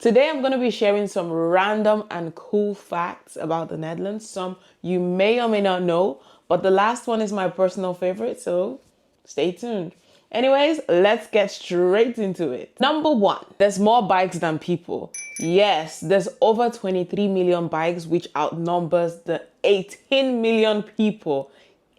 Today I'm going to be sharing some random and cool facts about the Netherlands. Some you may or may not know, but the last one is my personal favorite, so stay tuned. Anyways, let's get straight into it. Number one, there's more bikes than people. Yes, there's over 23 million bikes, which outnumbers the 18 million people.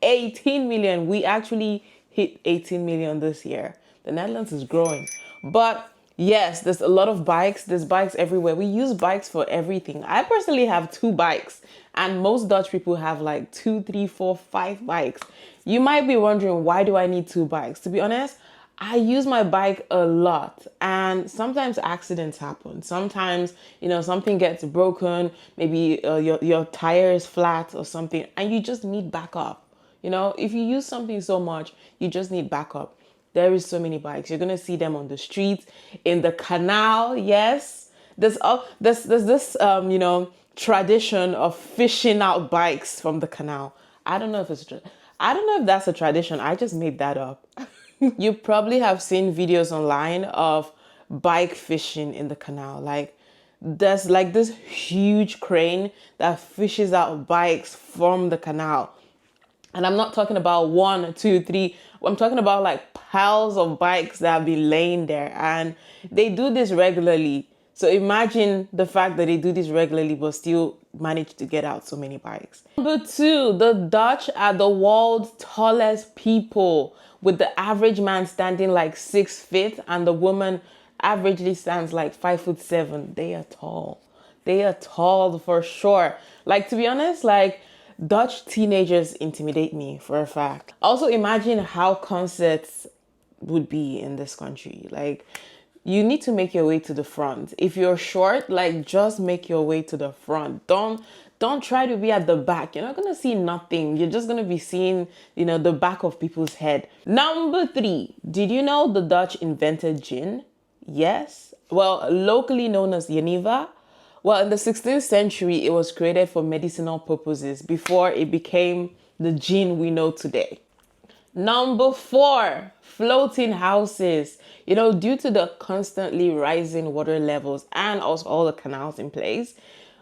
18 million. We actually hit 18 million this year. The Netherlands is growing. But yes, there's a lot of bikes. There's bikes everywhere. We use bikes for everything. I personally have 2 bikes, and most Dutch people have like 2, 3, 4, 5 bikes. You might be wondering, why do I need 2 bikes? To be honest, I use my bike a lot, and sometimes accidents happen. Sometimes, something gets broken. Maybe your tire is flat or something, and you just need backup. If you use something so much, you just need backup. There is so many bikes. You're gonna see them on the streets, in the canal. Yes, there's this tradition of fishing out bikes from the canal. I don't know if that's a tradition. I just made that up. You probably have seen videos online of bike fishing in the canal. Like, there's like this huge crane that fishes out bikes from the canal. And I'm not talking about 1, 2, 3. I'm talking about like piles of bikes that have been laying there. And they do this regularly. So imagine the fact that they do this regularly but still manage to get out so many bikes. Number 2, the Dutch are the world's tallest people, with the average man standing like 6 feet and the woman averagely stands like 5'7". They are tall. They are tall for sure. Like, to be honest, like, Dutch teenagers intimidate me for a fact. Also, imagine how concerts would be in this country. Like, you need to make your way to the front. If you're short, like, just make your way to the front. Don't try to be at the back. You're not gonna see nothing. You're just gonna be seeing, the back of people's head. Number 3, did you know the Dutch invented gin? Yes. Well, locally known as Jenever. Well, in the 16th century, it was created for medicinal purposes before it became the gin we know today. Number 4, floating houses. Due to the constantly rising water levels and also all the canals in place,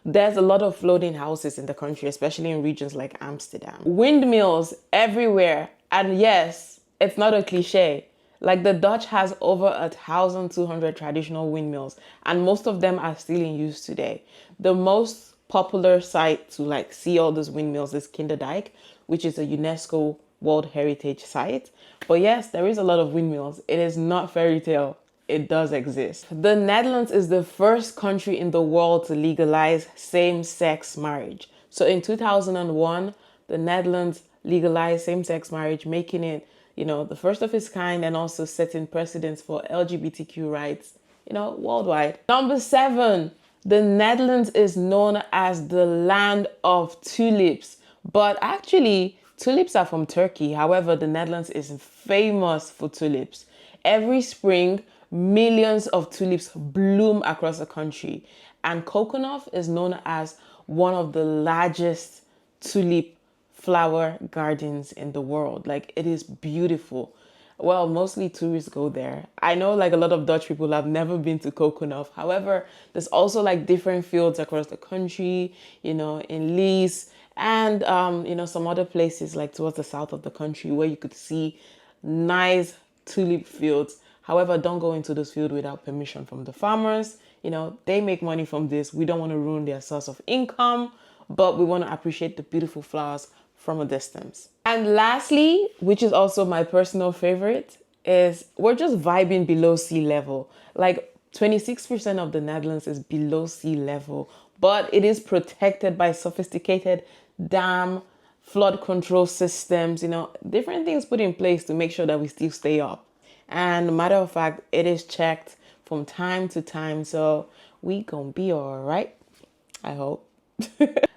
there's a lot of floating houses in the country, especially in regions like Amsterdam. Windmills everywhere. And yes, it's not a cliche. Like, the Dutch has over 1,200 traditional windmills, and most of them are still in use today. The most popular site to like see all those windmills is Kinderdijk, which is a UNESCO World Heritage Site. But yes, there is a lot of windmills. It is not fairy tale. It does exist. The Netherlands is the first country in the world to legalize same-sex marriage. So in 2001, the Netherlands legalized same-sex marriage, making it the first of its kind, and also setting precedents for LGBTQ rights, worldwide. Number 7, the Netherlands is known as the land of tulips, but actually tulips are from Turkey. However, the Netherlands is famous for tulips. Every spring, millions of tulips bloom across the country, and Kokenhof is known as one of the largest tulip flower gardens in the world. Like, it is beautiful. Well, mostly tourists go there. I know like a lot of Dutch people have never been to Kokenhof. However, there's also like different fields across the country, in Lees and some other places like towards the south of the country where you could see nice tulip fields. However, don't go into those fields without permission from the farmers. They make money from this. We don't want to ruin their source of income, but we want to appreciate the beautiful flowers from a distance. And lastly, which is also my personal favorite, is we're just vibing below sea level. Like, 26% of the Netherlands is below sea level, but it is protected by sophisticated dam, flood control systems, different things put in place to make sure that we still stay up. And matter of fact, it is checked from time to time, so we gonna be all right, I hope.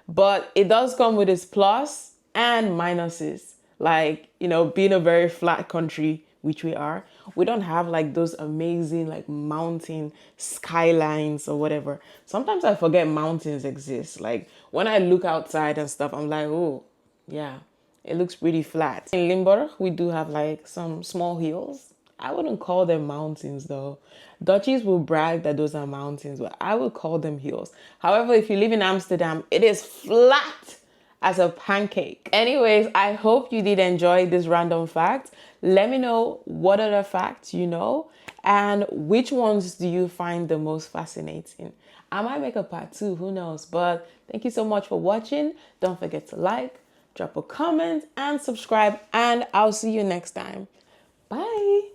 But it does come with its plus and minuses. Like, being a very flat country, which we are, we don't have like those amazing like mountain skylines or whatever. Sometimes I forget mountains exist. Like, when I look outside and stuff, I'm like, oh yeah, it looks pretty flat. In Limburg, we do have like some small hills, I wouldn't call them mountains though. Dutchies will brag that those are mountains, but I would call them hills. However, if you live in Amsterdam, it is flat as a pancake. Anyways, I hope you did enjoy this random fact. Let me know what other facts you know and which ones do you find the most fascinating. I might make a part 2, who knows? But thank you so much for watching. Don't forget to like, drop a comment, and subscribe, and I'll see you next time. Bye.